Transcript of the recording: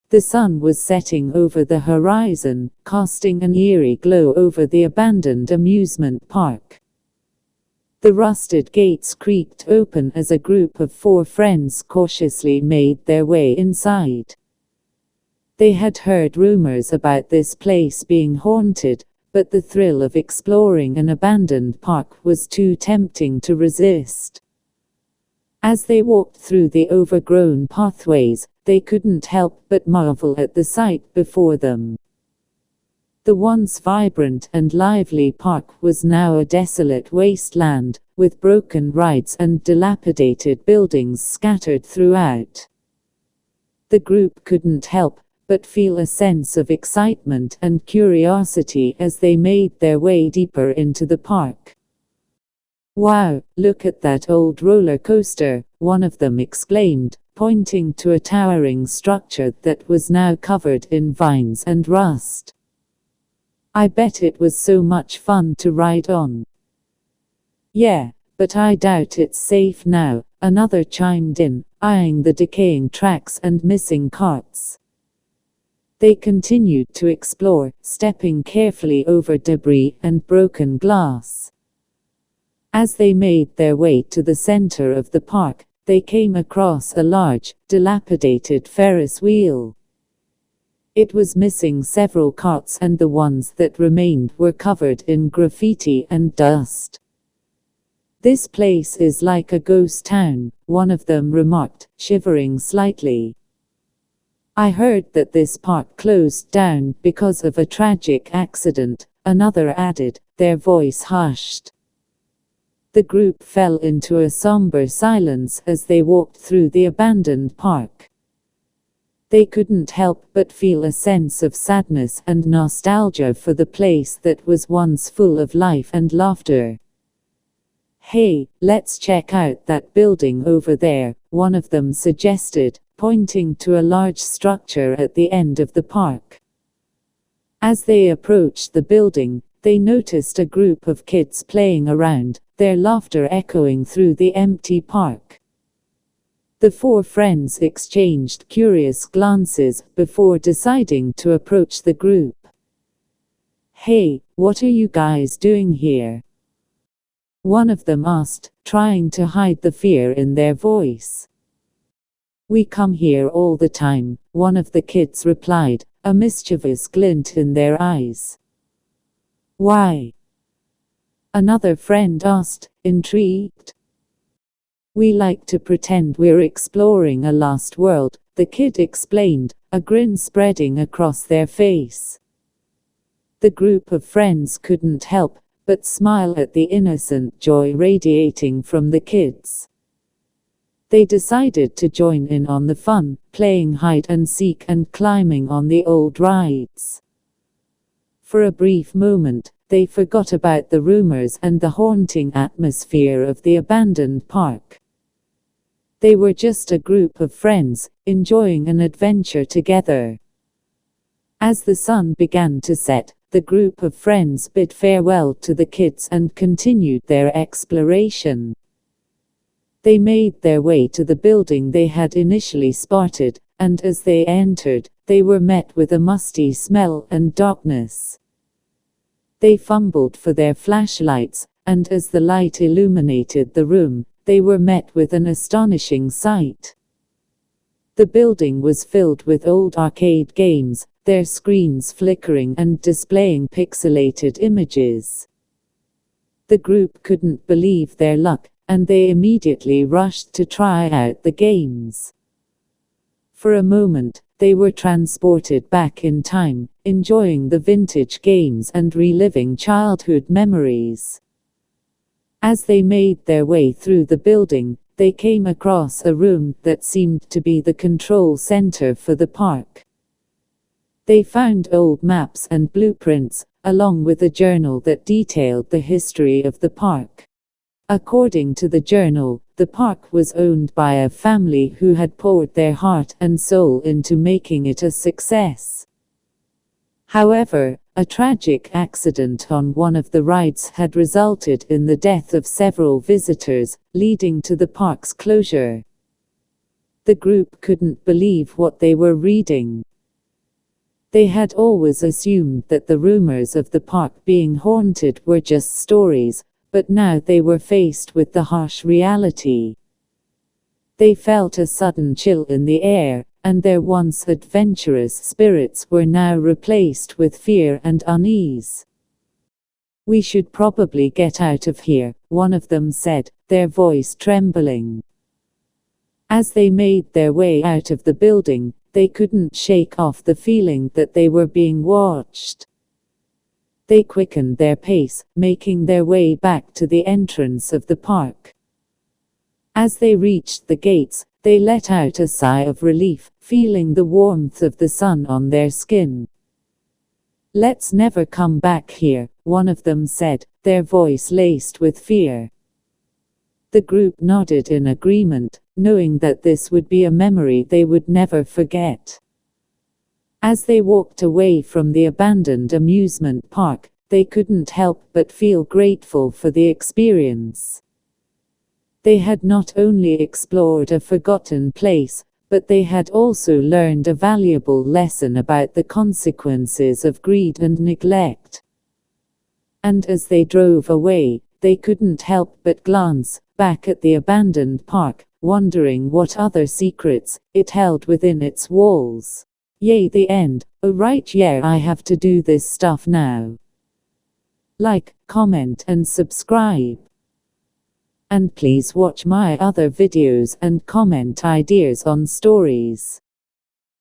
The sun was setting over the horizon, casting an eerie glow over the abandoned amusement park. The rusted gates creaked open as a group of 4 friends cautiously made their way inside. They had heard rumors about this place being haunted, but the thrill of exploring an abandoned park was too tempting to resist. As they walked through the overgrown pathways, they couldn't help but marvel at the sight before them. The once vibrant and lively park was now a desolate wasteland, with broken rides and dilapidated buildings scattered throughout. The group couldn't help but feel a sense of excitement and curiosity as they made their way deeper into the park. "Wow, look at that old roller coaster," one of them exclaimed, pointing to a towering structure that was now covered in vines and rust. "I bet it was so much fun to ride on." "Yeah, but I doubt it's safe now," another chimed in, eyeing the decaying tracks and missing carts. They continued to explore, stepping carefully over debris and broken glass. As they made their way to the center of the park, they came across a large, dilapidated Ferris wheel. It was missing several carts, and the ones that remained were covered in graffiti and dust. "This place is like a ghost town," one of them remarked, shivering slightly. "I heard that this park closed down because of a tragic accident," another added, their voice hushed. The group fell into a somber silence as they walked through the abandoned park. They couldn't help but feel a sense of sadness and nostalgia for the place that was once full of life and laughter. "Hey, let's check out that building over there," one of them suggested, pointing to a large structure at the end of the park. As they approached the building, they noticed a group of kids playing around, their laughter echoing through the empty park. The 4 friends exchanged curious glances before deciding to approach the group. "Hey, what are you guys doing here?" one of them asked, trying to hide the fear in their voice. "We come here all the time," one of the kids replied, a mischievous glint in their eyes. "Why?" another friend asked, intrigued. "We like to pretend we're exploring a lost world," the kid explained, a grin spreading across their face. The group of friends couldn't help but smile at the innocent joy radiating from the kids. They decided to join in on the fun, playing hide and seek and climbing on the old rides. For a brief moment, they forgot about the rumors and the haunting atmosphere of the abandoned park. They were just a group of friends, enjoying an adventure together. As the sun began to set, the group of friends bid farewell to the kids and continued their exploration. They made their way to the building they had initially spotted, and as they entered, they were met with a musty smell and darkness. They fumbled for their flashlights, and as the light illuminated the room, they were met with an astonishing sight. The building was filled with old arcade games, their screens flickering and displaying pixelated images. The group couldn't believe their luck, and they immediately rushed to try out the games. For a moment, they were transported back in time, enjoying the vintage games and reliving childhood memories. As they made their way through the building, they came across a room that seemed to be the control center for the park. They found old maps and blueprints, along with a journal that detailed the history of the park. According to the journal, the park was owned by a family who had poured their heart and soul into making it a success. However, a tragic accident on one of the rides had resulted in the death of several visitors, leading to the park's closure. The group couldn't believe what they were reading. They had always assumed that the rumors of the park being haunted were just stories, but now they were faced with the harsh reality. They felt a sudden chill in the air, and their once adventurous spirits were now replaced with fear and unease. "We should probably get out of here," one of them said, their voice trembling. As they made their way out of the building, they couldn't shake off the feeling that they were being watched. They quickened their pace, making their way back to the entrance of the park. As they reached the gates, they let out a sigh of relief, feeling the warmth of the sun on their skin. "Let's never come back here," one of them said, their voice laced with fear. The group nodded in agreement, knowing that this would be a memory they would never forget. As they walked away from the abandoned amusement park, they couldn't help but feel grateful for the experience. They had not only explored a forgotten place, but they had also learned a valuable lesson about the consequences of greed and neglect. And as they drove away, they couldn't help but glance back at the abandoned park, wondering what other secrets it held within its walls. Yay, the end. Oh right, yeah, I have to do this stuff now. Like, comment and subscribe. And please watch my other videos and comment ideas on stories.